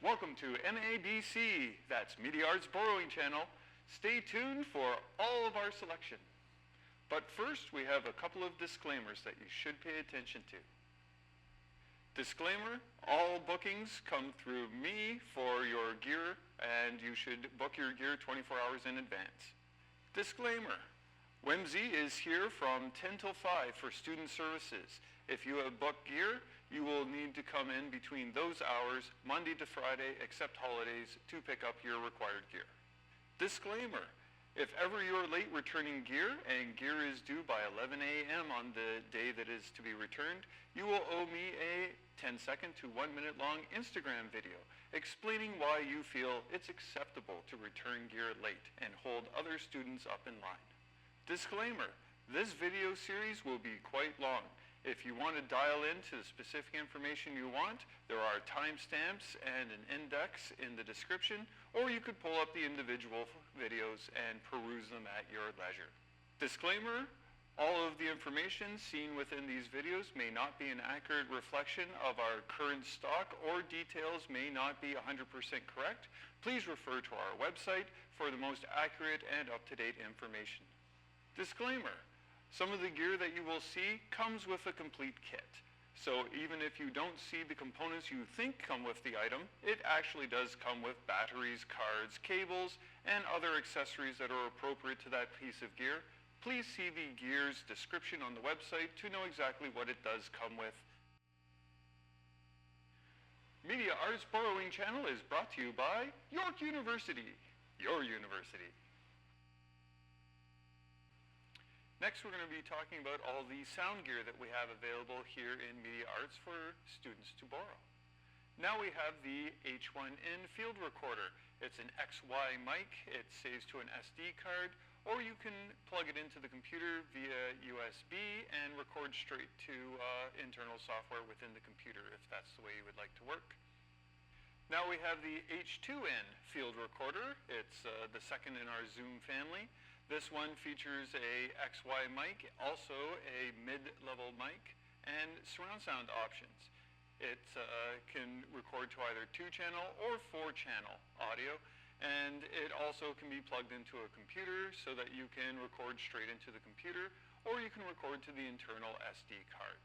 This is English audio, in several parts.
Welcome to MABC, that's Media Arts Borrowing Channel. Stay tuned for all of our selection. But first, we have a couple of disclaimers that you should pay attention to. Disclaimer, all bookings come through me for your gear, and you should book your gear 24 hours in advance. Disclaimer, Whimsy is here from 10 till 5 for student services. If you have booked gear, you will need to come in between those hours, Monday to Friday, except holidays, to pick up your required gear. Disclaimer, if ever you're late returning gear and gear is due by 11 a.m. on the day that is to be returned, you will owe me a 10-second to 1-minute long Instagram video explaining why you feel it's acceptable to return gear late and hold other students up in line. Disclaimer, this video series will be quite long. If you want to dial into the specific information you want, there are timestamps and an index in the description, or you could pull up the individual videos and peruse them at your leisure. Disclaimer, all of the information seen within these videos may not be an accurate reflection of our current stock, or details may not be 100% correct. Please refer to our website for the most accurate and up-to-date information. Disclaimer, some of the gear that you will see comes with a complete kit. So even if you don't see the components you think come with the item, it actually does come with batteries, cards, cables, and other accessories that are appropriate to that piece of gear. Please see the gear's description on the website to know exactly what it does come with. Media Arts Borrowing Channel is brought to you by York University, your university. Next, we're going to be talking about all the sound gear that we have available here in Media Arts for students to borrow. Now we have the H1N field recorder. It's an XY mic. It saves to an SD card, or you can plug it into the computer via USB and record straight to internal software within the computer if that's the way you would like to work. Now we have the H2N field recorder. It's the second in our Zoom family. This one features a XY mic, also a mid-level mic, and surround sound options. It can record to either 2-channel or 4-channel audio, and it also can be plugged into a computer so that you can record straight into the computer, or you can record to the internal SD card.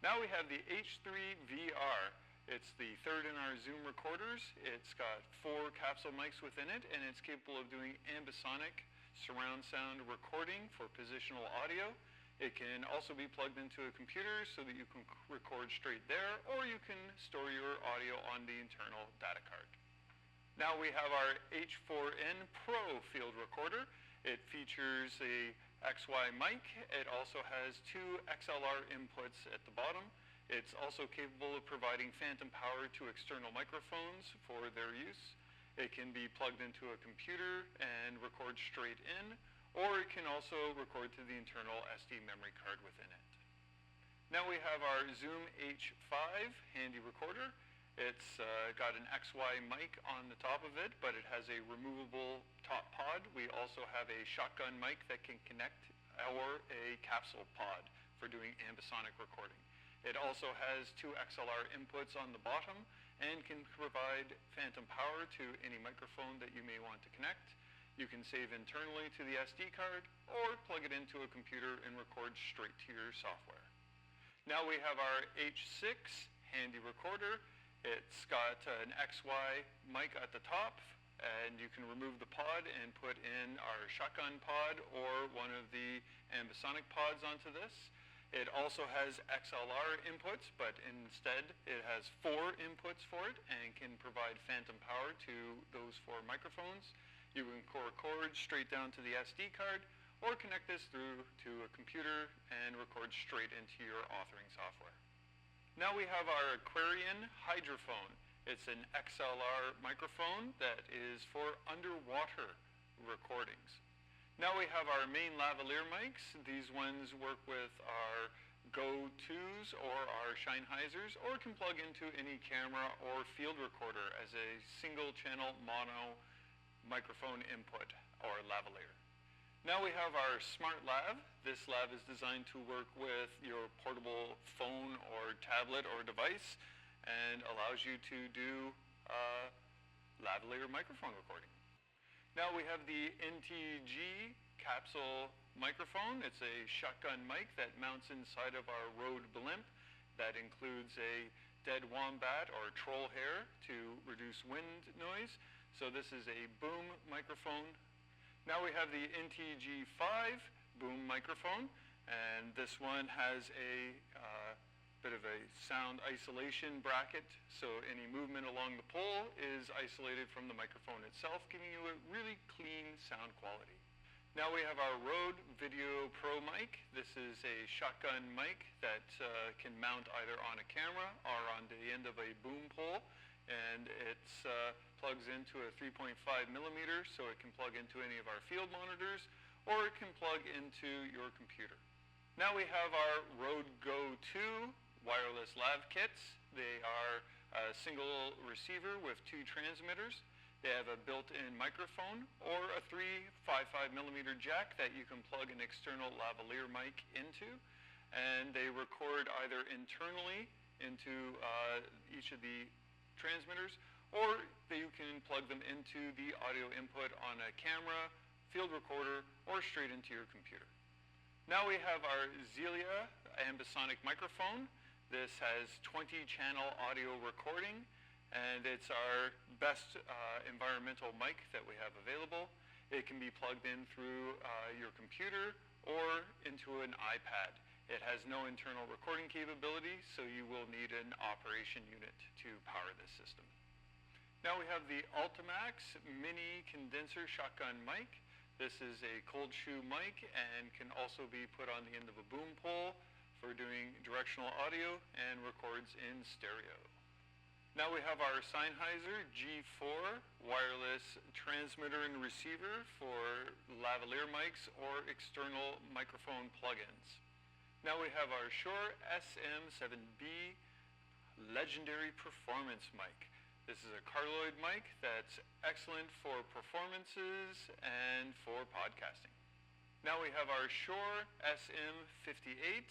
Now we have the H3VR. It's the third in our Zoom recorders. It's got 4 capsule mics within it, and it's capable of doing ambisonic surround sound recording for positional audio. It can also be plugged into a computer so that you can record straight there, or you can store your audio on the internal data card. Now we have our H4N Pro field recorder. It features a XY mic. It also has 2 XLR inputs at the bottom. It's also capable of providing phantom power to external microphones for their use. It can be plugged into a computer and record straight in, or it can also record to the internal SD memory card within it. Now we have our Zoom H5 handy recorder. It's got an XY mic on the top of it, but it has a removable top pod. We also have a shotgun mic that can connect, or a capsule pod for doing ambisonic recording. It also has 2 XLR inputs on the bottom and can provide phantom power to any microphone that you may want to connect. You can save internally to the SD card or plug it into a computer and record straight to your software. Now we have our H6 handy recorder. It's got an XY mic at the top, and you can remove the pod and put in our shotgun pod or one of the ambisonic pods onto this. It also has XLR inputs, but instead it has 4 inputs for it and can provide phantom power to those 4 microphones. You can record straight down to the SD card or connect this through to a computer and record straight into your authoring software. Now we have our Aquarian Hydrophone. It's an XLR microphone that is for underwater recordings. Now we have our main lavalier mics. These ones work with our Go 2s or our Sennheisers, or can plug into any camera or field recorder as a single channel mono microphone input or lavalier. Now we have our Smart Lav. This lav is designed to work with your portable phone or tablet or device and allows you to do lavalier microphone recording. Now we have the NTG capsule microphone. It's a shotgun mic that mounts inside of our Rode Blimp. That includes a dead wombat or troll hair to reduce wind noise. So this is a boom microphone. Now we have the NTG5 boom microphone, and this one has a bit of a sound isolation bracket, so any movement along the pole is isolated from the microphone itself, giving you a really clean sound quality. Now we have our Rode Video Pro mic. This is a shotgun mic that can mount either on a camera or on the end of a boom pole, and it plugs into a 3.5 millimeter, so it can plug into any of our field monitors, or it can plug into your computer. Now we have our Rode Go 2 wireless lav kits. They are a single receiver with 2 transmitters. They have a built-in microphone or a 3.55 millimeter jack that you can plug an external lavalier mic into, and they record either internally into each of the transmitters, or you can plug them into the audio input on a camera, field recorder, or straight into your computer. Now we have our Xelia ambisonic microphone. This has 20-channel audio recording, and it's our best environmental mic that we have available. It can be plugged in through your computer or into an iPad. It has no internal recording capability, so you will need an operation unit to power this system. Now we have the Ultimax mini condenser shotgun mic. This is a cold shoe mic and can also be put on the end of a boom pole for doing directional audio and records in stereo. Now we have our Sennheiser G4 wireless transmitter and receiver for lavalier mics or external microphone plugins. Now we have our Shure SM7B Legendary Performance mic. This is a cardioid mic that's excellent for performances and for podcasting. Now we have our Shure SM58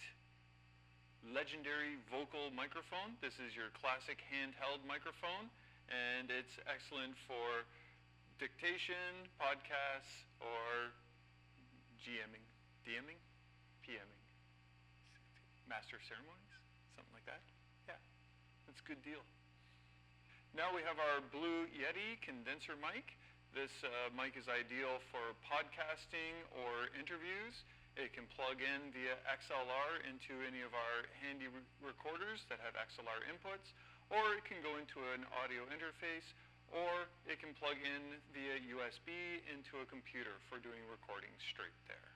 Legendary Vocal microphone. This is your classic handheld microphone, and it's excellent for dictation, podcasts, or GMing, DMing, PMing, master of ceremonies, something like that. Yeah, that's a good deal. Now we have our Blue Yeti condenser mic. This mic is ideal for podcasting or interviews. It can plug in via XLR into any of our handy recorders that have XLR inputs, or it can go into an audio interface, or it can plug in via USB into a computer for doing recording straight there.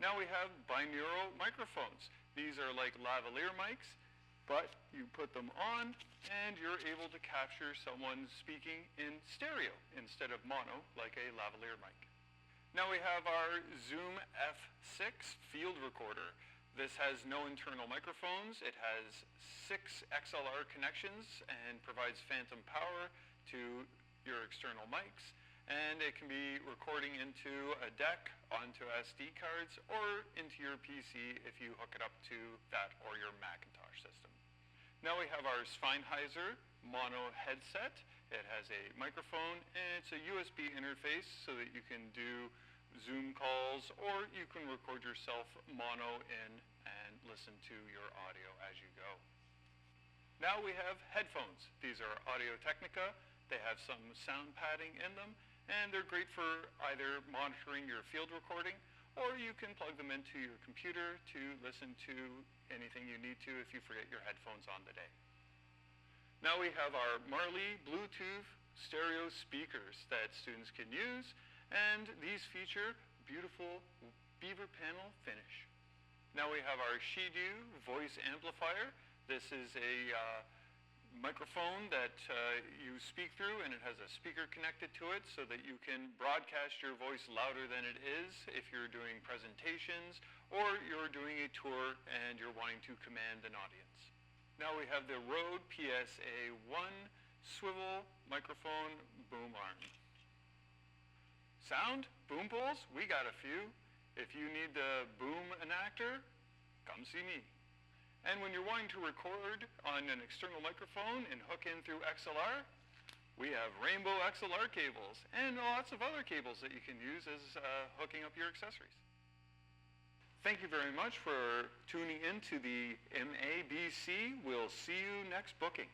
Now we have binaural microphones. These are like lavalier mics, but you put them on and you're able to capture someone speaking in stereo instead of mono like a lavalier mic. Now we have our Zoom F6 field recorder. This has no internal microphones. It has 6 XLR connections and provides phantom power to your external mics. And it can be recording into a deck, onto SD cards, or into your PC if you hook it up to that or your Macintosh system. Now we have our Sennheiser mono headset. It has a microphone and it's a USB interface so that you can do Zoom calls, or you can record yourself mono in and listen to your audio as you go. Now we have headphones. These are Audio-Technica. They have some sound padding in them, and they're great for either monitoring your field recording, or you can plug them into your computer to listen to anything you need to if you forget your headphones on the day. Now we have our Marley Bluetooth stereo speakers that students can use, and these feature beautiful beaver panel finish. Now we have our Shidu voice amplifier. This is a microphone that you speak through, and it has a speaker connected to it so that you can broadcast your voice louder than it is if you're doing presentations or you're doing a tour and you're wanting to command an audience. Now we have the Rode PSA-1 swivel microphone boom arm. Sound? Boom poles? We got a few. If you need to boom an actor, come see me. And when you're wanting to record on an external microphone and hook in through XLR, We have rainbow XLR cables and lots of other cables that you can use as hooking up your accessories. Thank you very much for tuning in to the MABC. We'll see you next booking.